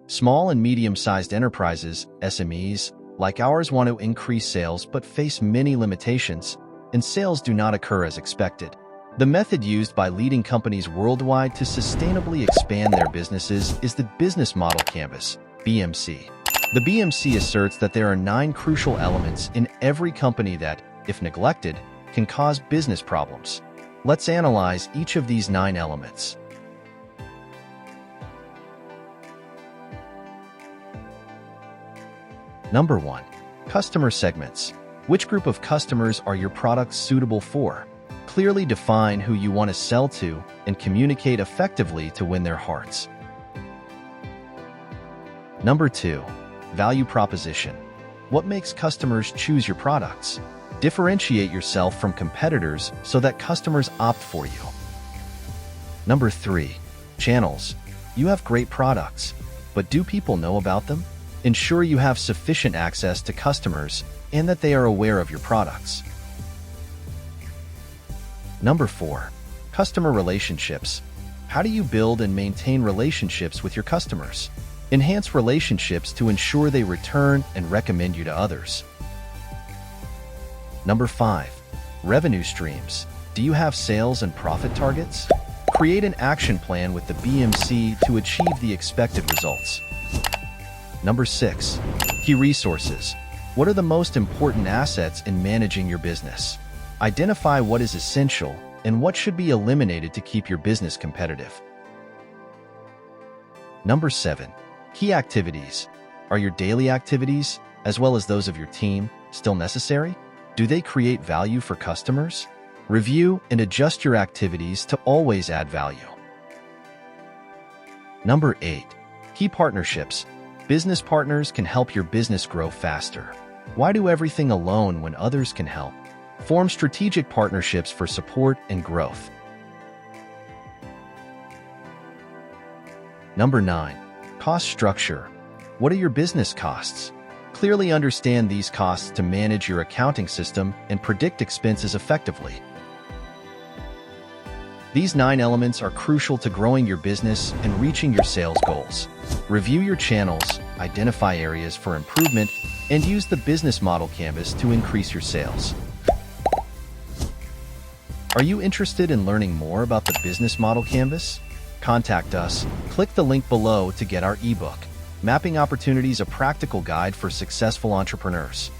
Small and medium-sized enterprises, SMEs, like ours want to increase sales but face many limitations, and sales do not occur as expected. The method used by leading companies worldwide to sustainably expand their businesses is the Business Model Canvas, BMC. The BMC asserts that there are 9 crucial elements in every company that, if neglected, can cause business problems. Let's analyze each of these 9 elements. Number 1. Customer segments. Which group of customers are your products suitable for? Clearly define who you want to sell to and communicate effectively to win their hearts. Number 2. Value proposition. What makes customers choose your products? Differentiate yourself from competitors so that customers opt for you. Number 3. Channels. You have great products, but do people know about them? Ensure you have sufficient access to customers and that they are aware of your products. Number 4. Customer relationships. How do you build and maintain relationships with your customers? Enhance relationships to ensure they return and recommend you to others. Number 5. Revenue streams. Do you have sales and profit targets? Create an action plan with the BMC to achieve the expected results. Number 6. Key resources. What are the most important assets in managing your business? Identify what is essential and what should be eliminated to keep your business competitive. Number 7. Key activities. Are your daily activities, as well as those of your team, still necessary? Do they create value for customers? Review and adjust your activities to always add value. Number 8. Key partnerships. Business partners can help your business grow faster. Why do everything alone when others can help? Form strategic partnerships for support and growth. Number 9. Cost structure. What are your business costs? Clearly understand these costs to manage your accounting system and predict expenses effectively. These 9 elements are crucial to growing your business and reaching your sales goals. Review your channels, identify areas for improvement, and use the business model canvas to increase your sales. Are you interested in learning more about the business model canvas? Contact us. Click the link below to get our ebook, Mapping Opportunities: A Practical Guide for Successful Entrepreneurs.